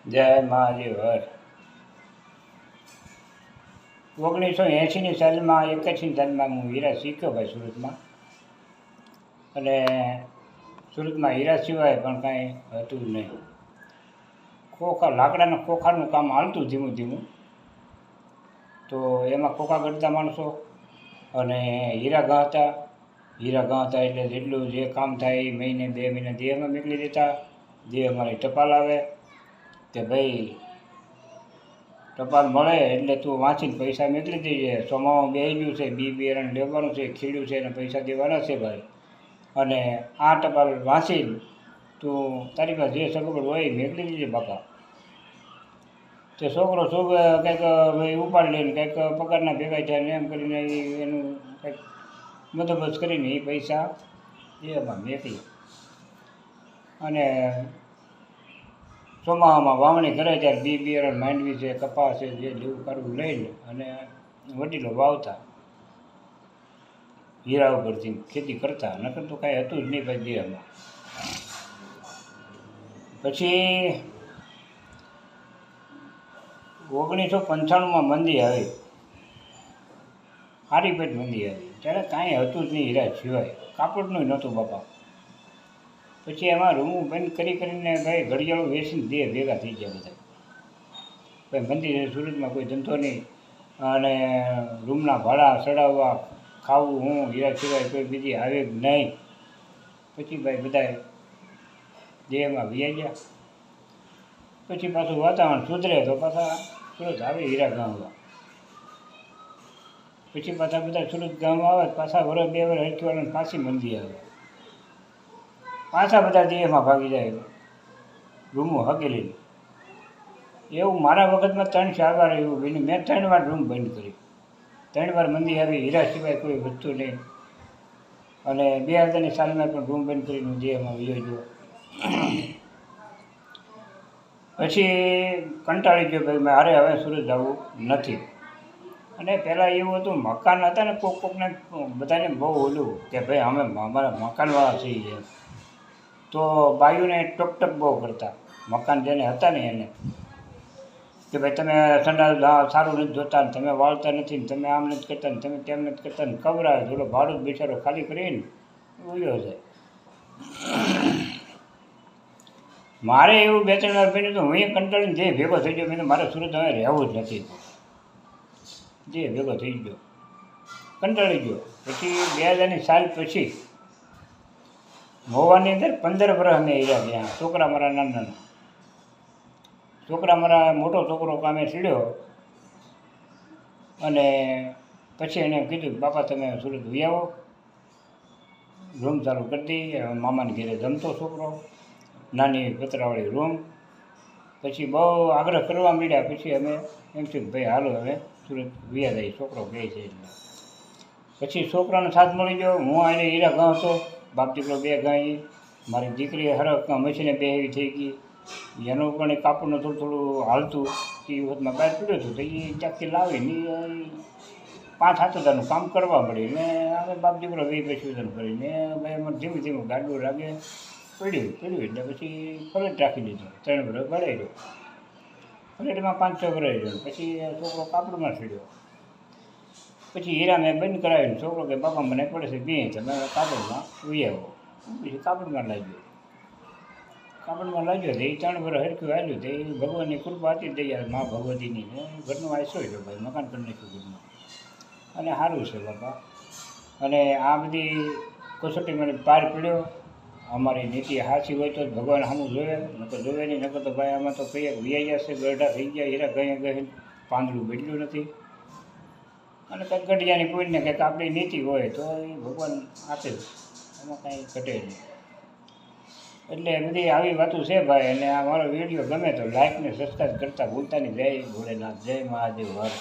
જય મહાદેવ હર 1980ની સાલમાં 81ની સાલમાં હું હીરા શીખ્યો ભાઈ સુરતમાં. અને સુરતમાં હીરા સિવાય પણ કાંઈ હતું જ નહીં. લાકડાના ખોખાનું કામ હાલતું ધીમું ધીમું. તો એમાં ખોખા ગળતા માણસો અને હીરા ગણતા એટલે જેટલું જે કામ થાય એ મહિને 2 મહિને દેહમાં મોકલી દેતા. જે અમારી ટપાલ આવે કે ભાઈ ટપાલ મળે એટલે તું વાંચીને પૈસા મોકલી દેજે. સોમામાં બેસી ગયું છે, બિયારણ લેવાનું છે, ખીડ્યું છે અને પૈસા દેવાના છે ભાઈ. અને આ ટપાલ વાંચીને તું તારી પાસે જે સગવડ હોય એ મોકલી દેજે બાપા. તે છોકરો કંઈક ભાઈ ઉપાડી લઈને કંઈક પગારના ભેગા થાય ને એમ કરીને એનું કંઈક બંદોબસ્ત કરીને એ પૈસા એમાં મોકલી. અને ચોમાસામાં વાવણી કરે ત્યારે બિયારણ માંડવી છે, કપાસ છે, જે લેવું કરવું લઈને અને વડીલો વાવતા હીરા ઉપરથી ખેતી કરતા. નકર તો કાંઈ હતું જ નહીં ભાઈ દેહમાં. પછી 1995માં મંદી આવી, સારી પેટ મંદી આવી. ત્યારે કાંઈ હતું જ નહીં હીરા સિવાય, કાપડનું નહોતું બાપા. પછી એમાં રૂમ બંધ કરીને ભાઈ ઘડિયાળો વેચીને ભેગા થઈ ગયા બધા. ભાઈ મંદિર સુરતમાં કોઈ ધંધો નહીં અને રૂમના ભાડા ચડાવવા, ખાવું હું હીરા સિવાય કોઈ બીજી આવે જ નહીં. પછી ભાઈ બધા દેહમાં વ્યાઈ ગયા. પછી પાછું વાતાવરણ સુધરે તો પાછા સુરત આવે હીરા ગામમાં. પછી પાછા બધા સુરત ગામમાં આવે પાછા વર્ષ 2 વર્ષ હરખી પાછી મંદી આવે. પાછા બધા દેહમાં ભાગી જાય રૂમો હકેલીને. એવું મારા વખતમાં 3-4 વાર એવું બન્યું. મેં 3 વાર રૂમ બંધ કરી, 3 વાર મંદી આવી. હીરા સિવાય કોઈ વસ્તુ નહીં. અને 2000ની સાલમાં પણ રૂમ બંધ કરીને દેહમાં વયો ગયો. પછી કંટાળી ગયો ભાઈ મારે હવે સુરત જવું નથી. અને પહેલાં એવું હતું મકાન હતા ને કોકને બધાને બહુ ઓલું કે ભાઈ અમે અમારા મકાનવાળા છીએ. તો બાયુને ટોક બહુ કરતા મકાન જેને હતા ને એને કે ભાઈ તમે સંડાસ સારું નથી જોતા ને તમે વાળતા નથી ને તમે આમ નથી કરતા ને તમે તેમ નથી કરતા ને કવરાવે. થોડો ભાડું બિચારો ખાલી કરીને ઉયો જાય. મારે એવું 2-3 વાર બન્યું તો હું કંટાળીને જે ભેગો થઈ ગયો. મેં મારે સુરત હવે રહેવું જ નથી. જે ભેગો થઈ ગયો કંટાળી ગયો. પછી 2000ની સાલ પછી મોવાની અંદર 15 વર્ષ અમે રહ્યા ત્યાં. છોકરા મારા નાના છોકરા મારા મોટો છોકરો કામે સીડ્યો અને પછી એને કીધું બાપા તમે સુરત વી આવો, રૂમ ચાલુ કરી દઈએ. મામાને ઘેરે જમતો છોકરો, નાની પતરાવાળી રૂમ. પછી બહુ આગ્રહ કરવા માંડ્યા. પછી અમે એમ થયું કે ભાઈ હાલો હવે સુરત વ્યા જાય, છોકરો કહે છે એટલે. પછી છોકરાનો સાથ મળી ગયો. હું આને હીરા ગાં હતો, બાપ દીકરો 2 ગાઈ. મારી દીકરી હરક મશીને 2 એવી થઈ ગઈ. એનું પણ કાપડનું થોડું હાલતું એ વખતમાં બહાર પીડ્યું હતું. તો એ ત્યાંથી લાવીને 5-7 હજારનું કામ કરવા મળી ને અમે બાપ દીકરો 20-25 કરીને ભાઈ અમારે ધીમું ધીમું ગાડું લાગે પીડ્યું એટલે પછી ફલેટ રાખી દીધો. 3 વર્ષ ગળાઈ ગયો. ફલેટમાં 5-6 વર્ષ ગયો. પછી છોકરો કાપડમાં સીડ્યો. પછી હીરા મેં બંધ કરાવીને છોકરો કે બાપા મને પડે છે બે તમે કાપડમાં ઉઈ આવો. પછી કાપડમાં લાગ્યો તો એ 3 વર્ષ હરખ્યું આવ્યું. તો એ ભગવાનની કૃપા હતી દયા મા ભગવતીની ને ઘરનું આશો છે ભાઈ. મકાન કરી નાખ્યું ઘરનું અને સારું છે બાપા. અને આ બધી કસોટી મને પાર પડ્યો. અમારી નીતિ સાચી હોય તો ભગવાન સામું જોવે, નકર જોવે નહીં. નકર તો ભાઈ આમાં તો કહીએ વ્યાઈ જશે, ગરઢા થઈ ગયા. હીરા ગઈ પાંદડું બદલ્યું નથી. અને કંઈક ગઢિયાની કોઈને કંઈક આપણી નીતિ હોય તો એ ભગવાન આપે જ, એમાં કાંઈ ઘટે નહીં. એટલે બધી આવી વાતો છે ભાઈ. અને આ મારો વિડીયો ગમે તો લાઈક ને સબસ્ક્રાઈબ કરતા ભૂલતા નહીં. જય ભોલેનાથ, જય મહાદેવ હર.